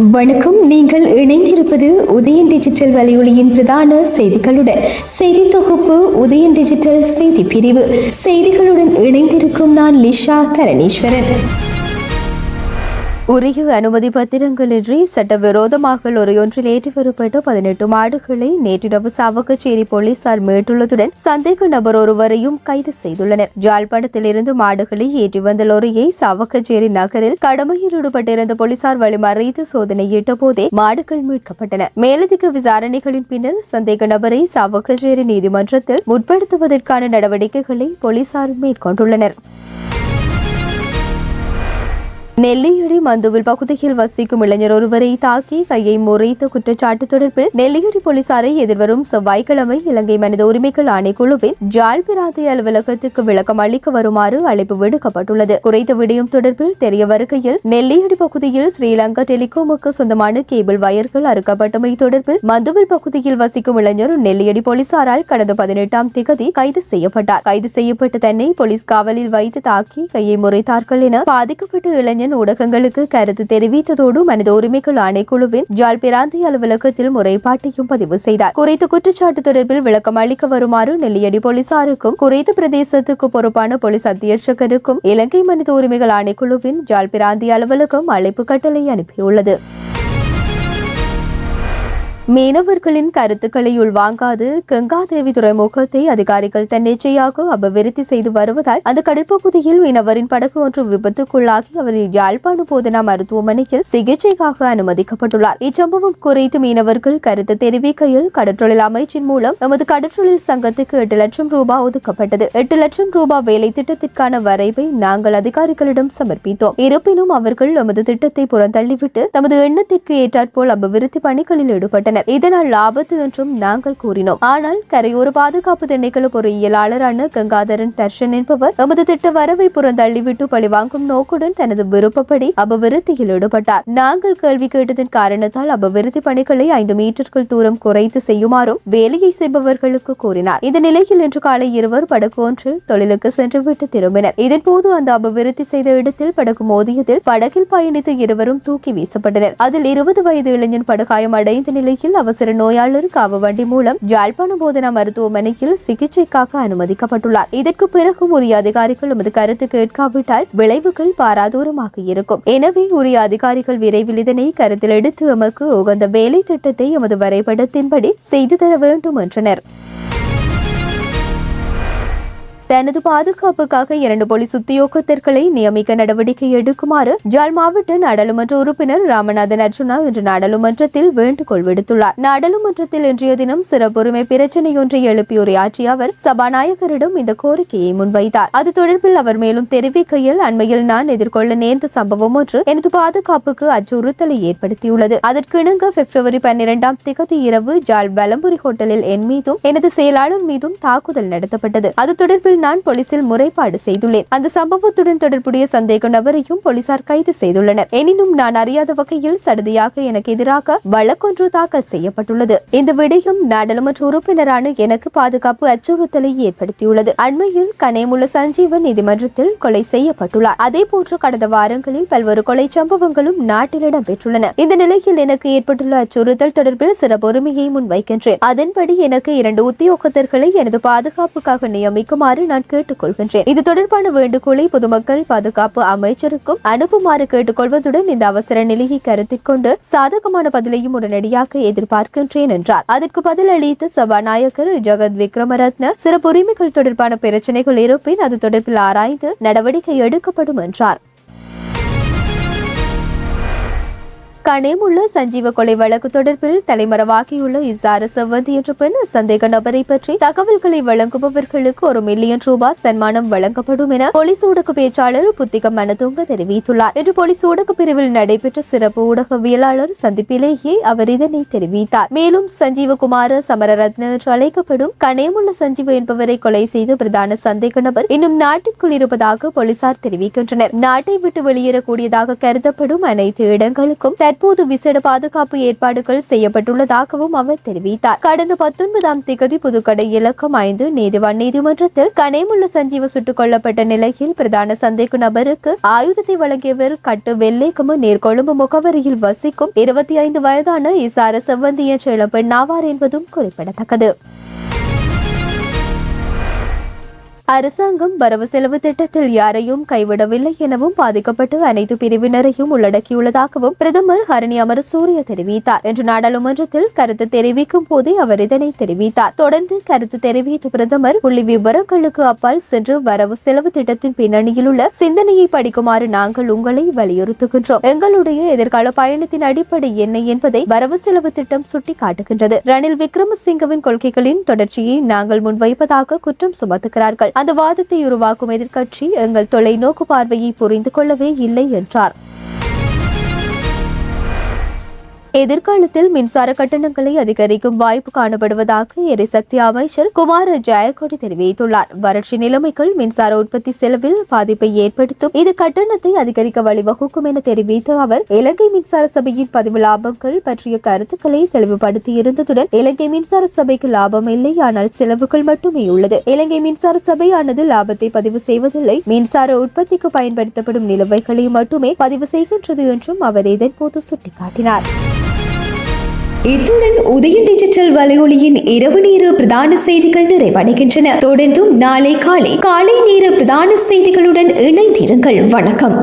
வணக்கம். நீங்கள் இணைந்திருப்பது உதயன் டிஜிட்டல் வலையொலியின் பிரதான செய்திகளுடன். செய்தி தொகுப்பு உதயன் டிஜிட்டல் செய்தி பிரிவு. செய்திகளுடன் இணைந்திருக்கும் நான் லிஷா தரணீஸ்வரன். உரிய அனுமதி பத்திரங்களின்றி சட்டவிரோதமாக லொரியொன்றில் ஏற்றி வரப்பட்ட 18 மாடுகளை நேற்றிரவு சாவகச்சேரி போலீசார் மீட்டுள்ளதுடன் சந்தேக நபர் ஒருவரையும் கைது செய்துள்ளனர். யாழ்ப்பாணத்திலிருந்து மாடுகளை ஏற்றி வந்த லொரியை சாவகச்சேரி நகரில் கடமையில் ஈடுபட்டிருந்த போலீசார் வழிமறைத்து சோதனையிட்ட போதே மாடுகள் மீட்கப்பட்டன. மேலதிக விசாரணைகளின் பின்னர் சந்தேக நபரை சாவகச்சேரி நீதிமன்றத்தில் முற்படுத்துவதற்கான நடவடிக்கைகளை போலீசார் மேற்கொண்டுள்ளனர். நெல்லியடி மந்துவில் பகுதியில் வசிக்கும் இளைஞர் ஒருவரை தாக்கி கையை முறைத்த குற்றச்சாட்டு தொடர்பில் நெல்லியடி போலீசாரை எதிர்வரும் செவ்வாய்க்கிழமை இலங்கை மனித உரிமைகள் ஆணைக்குழுவின் ஜாழ் பிராந்திய அலுவலகத்துக்கு விளக்கம் அளிக்க வருமாறு அழைப்பு விடுக்கப்பட்டுள்ளது. குறித்த விடயம் தொடர்பில் தெரிய வருகையில் நெல்லியடி பகுதியில் ஸ்ரீலங்கா டெலிகாமுக்கு சொந்தமான கேபிள் வயர்கள் அறுக்கப்பட்டமை தொடர்பில் மந்துவில் பகுதியில் வசிக்கும் இளைஞர் நெல்லியடி போலீசாரால் கடந்த 18ஆம் திகதி கைது செய்யப்பட்டார். கைது செய்யப்பட்ட தன்னை போலீஸ் காவலில் வைத்து தாக்கி கையை முறைத்தார்கள் என பாதிக்கப்பட்ட இளைஞர் ஊடகங்களுக்கு கருத்து தெரிவித்ததோடு மனித உரிமைகள் ஆணைக்குழுவின் ஜாழ் பிராந்திய அலுவலகத்தில் முறைப்பாட்டையும் பதிவு செய்தார். குறித்த குற்றச்சாட்டு தொடர்பில் விளக்கம் அளிக்க வருமாறு நெல்லியடி போலீசாருக்கும் குறித்த பிரதேசத்துக்கு பொறுப்பான போலீஸ் அத்தியட்சகருக்கும் இலங்கை மனித உரிமைகள் ஆணைக்குழுவின் ஜாழ் பிராந்திய அலுவலகம் அழைப்பு கட்டளை அனுப்பியுள்ளது. மீனவர்களின் கருத்துக்களை உள்வாங்காது கங்காதேவி துறைமுகத்தை அதிகாரிகள் தன்னிச்சையாக அபிவிருத்தி செய்து வருவதால் அந்த கடற்பகுதியில் மீனவரின் படகு ஒன்று விபத்துக்குள்ளாகி அவர் யாழ்ப்பாண போதனா மருத்துவமனையில் சிகிச்சைக்காக அனுமதிக்கப்பட்டுள்ளார். இச்சம்பவம் குறித்து மீனவர்கள் கருத்து தெரிவிக்கையில் கடற்றொழில் அமைச்சின் மூலம் எமது கடற்றொழில் சங்கத்துக்கு 8 லட்சம் ரூபாய் ஒதுக்கப்பட்டது. 8 லட்சம் ரூபாய் வேலை திட்டத்திற்கான வரைவை நாங்கள் அதிகாரிகளிடம் சமர்ப்பித்தோம். இருப்பினும் அவர்கள் எமது திட்டத்தை புறந்தள்ளிவிட்டு தமது எண்ணத்திற்கு ஏற்றாற்போல் அபிவிருத்தி பணிகளில் ஈடுபட்டனர். இதனால் ஆபத்து என்றும் நாங்கள் கூறினோம். ஆனால் கரையோர பாதுகாப்பு திணைக்கள பொறியியலாளரான கங்காதரன் தர்ஷன் என்பவர் எமது திட்ட வரவை புறந்தள்ளிவிட்டு பழிவாங்கும் நோக்குடன் தனது விருப்பப்படி அபிவிருத்தியில் ஈடுபட்டார். நாங்கள் கேள்வி கேட்டதன் காரணத்தால் அபிவிருத்தி பணிகளை 5 மீட்டர்கள் தூரம் குறைத்து செய்யுமாறும் வேலையை செய்பவர்களுக்கு கூறினார். இந்த நிலையில் இன்று காலை இருவர் படகு ஒன்றில் தொழிலுக்கு சென்றுவிட்டு திரும்பினர். இதன்போது அந்த அபிவிருத்தி செய்த இடத்தில் படகு மோதியதில் படகில் பயணித்த இருவரும் தூக்கி வீசப்பட்டனர். அதில் 20 வயது இளைஞன் படுகாயம் அடைந்த நிலையில் அவசர நோயாளர் காவு வண்டி மூலம் யாழ்ப்பாண போதனா மருத்துவமனையில் சிகிச்சைக்காக அனுமதிக்கப்பட்டுள்ளார். இதற்கு பிறகு உரிய அதிகாரிகள் எமது கருத்து கேட்காவிட்டால் விளைவுகள் பாராதூரமாக இருக்கும். எனவே உரிய அதிகாரிகள் விரைவில் இதனை கருத்தில் எடுத்து எமக்கு உகந்த வேலை திட்டத்தை எமது வரைபடத்தின்படி செய்து தர வேண்டும் என்றனர். தனது பாதுகாப்புக்காக 2 போலீஸ் உத்தியோகத்தர்களை நியமிக்க நடவடிக்கை எடுக்குமாறு ஜாழ் மாவட்ட நாடாளுமன்ற உறுப்பினர் ராமநாதன் அர்ஜுனா இன்று நாடாளுமன்றத்தில் வேண்டுகோள் விடுத்துள்ளார். நாடாளுமன்றத்தில் இன்றைய தினம் சிறப்புரிமை பிரச்சினையொன்றை எழுப்பி உரையாற்றிய அவர் சபாநாயகரிடம் இந்த கோரிக்கையை முன்வைத்தார். அது தொடர்பில் அவர் மேலும் தெரிவிக்கையில், அண்மையில் நான் எதிர்கொள்ள நேர்ந்த சம்பவம் ஒன்று எனது பாதுகாப்புக்கு அச்சுறுத்தலை ஏற்படுத்தியுள்ளது. அதற்கிணங்க பிப்ரவரி 12ஆம் திகதி இரவு ஜாழ் பலம்புரி ஹோட்டலில் என் மீதும் எனது செயலாளர் மீதும் தாக்குதல் நடத்தப்பட்டது. அது தொடர்பில் நான் போலீசில் முறைப்பாடு செய்துள்ளேன். அந்த சம்பவத்துடன் தொடர்புடைய சந்தேக நபரையும் போலீசார் கைது செய்துள்ளனர். எனினும் நான் அறியாத வகையில் சடுதியாக எனக்கு எதிராக வழக்கொன்று தாக்கல் செய்யப்பட்டுள்ளது. இந்த விடயம் நாடாளுமன்ற உறுப்பினரான எனக்கு பாதுகாப்பு அச்சுறுத்தலை ஏற்படுத்தியுள்ளது. அண்மையில் கனேமுள்ள சஞ்சீவன் நீதிமன்றத்தில் கொலை செய்யப்பட்டுள்ளார். அதேபோன்று கடந்த வாரங்களில் பல்வேறு கொலை சம்பவங்களும் நாட்டில் இடம்பெற்றுள்ளன. இந்த நிலையில் எனக்கு ஏற்பட்டுள்ள அச்சுறுத்தல் தொடர்பில் சிறப்புரிமையை முன்வைக்கின்றேன். அதன்படி எனக்கு 2 உத்தியோகத்தர்களை எனது பாதுகாப்புக்காக நியமிக்குமாறு நான் கேட்டுக்கொள்கின்றேன். இது தொடர்பான வேண்டுகோளை பொதுமக்கள் பாதுகாப்பு அமைச்சருக்கும் அனுப்புமாறு கேட்டுக்கொள்வதுடன் இந்த அவசர நிலையை கருத்தில் கொண்டு சாதகமான பதிலையும் உடனடியாக எதிர்பார்க்கின்றேன் என்றார். அதற்கு பதிலளித்த சபாநாயகர் ஜெகத் விக்ரமரத்ன சிறப்புரிமைகள் தொடர்பான பிரச்சனைகள் இருப்பின் அது தொடர்பில் ஆராய்ந்து நடவடிக்கை எடுக்கப்படும் என்றார். கனேமுள்ள சஞ்சீவ கொலை வழக்கு தொடர்பில் தலைமறைவாகியுள்ள இசார செவ்வந்தி என்ற பெண் சந்தேக நபரை பற்றி தகவல்களை வழங்குபவர்களுக்கு 1 மில்லியன் ரூபாய் சன்மானம் வழங்கப்படும் என போலீஸ் ஊடக பேச்சாளர் புத்திகம் மனதுங்க தெரிவித்துள்ளார். இன்று போலீஸ் ஊடக பிரிவில் நடைபெற்ற சிறப்பு ஊடகவியலாளர் சந்திப்பிலேயே அவர் இதனை தெரிவித்தார். மேலும் சஞ்சீவகுமார சமரரத்ன என்று அழைக்கப்படும் கனேமுள்ள சஞ்சீவ என்பவரை கொலை செய்த பிரதான சந்தேக நபர் இன்னும் நாட்டிற்குள் இருப்பதாக போலீசார் தெரிவிக்கின்றனர். நாட்டை விட்டு வெளியேறக்கூடியதாக கருதப்படும் அனைத்து இடங்களுக்கும் தற்போது விசேட பாதுகாப்பு ஏற்பாடுகள் செய்யப்பட்டுள்ளதாகவும் அவர் தெரிவித்தார். கடந்த 19ஆம் தேதி புதுக்கடை இலக்கம் 5 நீதிவான் நீதிமன்றத்தில் கனேமுள்ள சஞ்சீவ சுட்டுக் கொல்லப்பட்ட நிலையில் பிரதான சந்தேக நபருக்கு ஆயுதத்தை வழங்கியவர் கட்டு வெள்ளைக்கம நேர்கொழும்பு முகவரியில் வசிக்கும் 25 வயதான இசார செவ்வந்தி என்ற இளம்பெண் ஆவார் என்பதும் குறிப்பிடத்தக்கது. அரசாங்கம் வரவு செலவு திட்டத்தில் யாரையும் கைவிடவில்லை எனவும் பாதிக்கப்பட்டு அனைத்து பிரிவினரையும் உள்ளடக்கியுள்ளதாகவும் பிரதமர் ஹரணி அமரசூரிய தெரிவித்தார். இன்று நாடாளுமன்றத்தில் கருத்து தெரிவிக்கும் போதே அவர் இதனை தெரிவித்தார். தொடர்ந்து கருத்து தெரிவித்த பிரதமர் புள்ளி விவரங்களுக்கு அப்பால் சென்று வரவு செலவு திட்டத்தின் பின்னணியில் உள்ள சிந்தனையை படிக்குமாறு நாங்கள் உங்களை வலியுறுத்துகின்றோம். எங்களுடைய எதிர்கால பயணத்தின் அடிப்படை என்ன என்பதை வரவு செலவு திட்டம் சுட்டிக்காட்டுகின்றது. ரணில் விக்ரமசிங்கவின் கொள்கைகளின் தொடர்ச்சியை நாங்கள் முன்வைப்பதாக குற்றம் சுமத்துகிறார்கள். அந்த வாதத்தை உருவாக்கும் எதிர்க்கட்சி எங்கள் தொலைநோக்கு பார்வையை புரிந்து கொள்ளவே இல்லை என்றார். எதிர்காலத்தில் மின்சார கட்டணங்களை அதிகரிக்கும் வாய்ப்பு காணப்படுவதாக எரிசக்தி அமைச்சர் குமார ஜெயக்கொடி தெரிவித்துள்ளார். வறட்சி நிலைமைகள் மின்சார உற்பத்தி செலவில் பாதிப்பை ஏற்படுத்தும், இது கட்டணத்தை அதிகரிக்க வழிவகுக்கும் என தெரிவித்த அவர் இலங்கை மின்சார சபையின் பதிவு லாபங்கள் பற்றிய கருத்துக்களை தெளிவுபடுத்தியிருந்ததுடன் இலங்கை மின்சார சபைக்கு லாபம் இல்லை, ஆனால் செலவுகள் மட்டுமே உள்ளது. இலங்கை மின்சார சபையானது லாபத்தை பதிவு செய்வதில்லை, மின்சார உற்பத்திக்கு பயன்படுத்தப்படும் நிலுவைகளை மட்டுமே பதிவு செய்கின்றது என்றும் அவர் இதன்போது சுட்டிக்காட்டினார். இத்துடன் உதயம் டிஜிட்டல் வலையொலியின் இரவு நேர பிரதான செய்திகள் நிறைவடைகின்றன. தொடர்ந்தும் நாளை காலை நேர பிரதான செய்திகளுடன் இணைந்திருங்கள். வணக்கம்.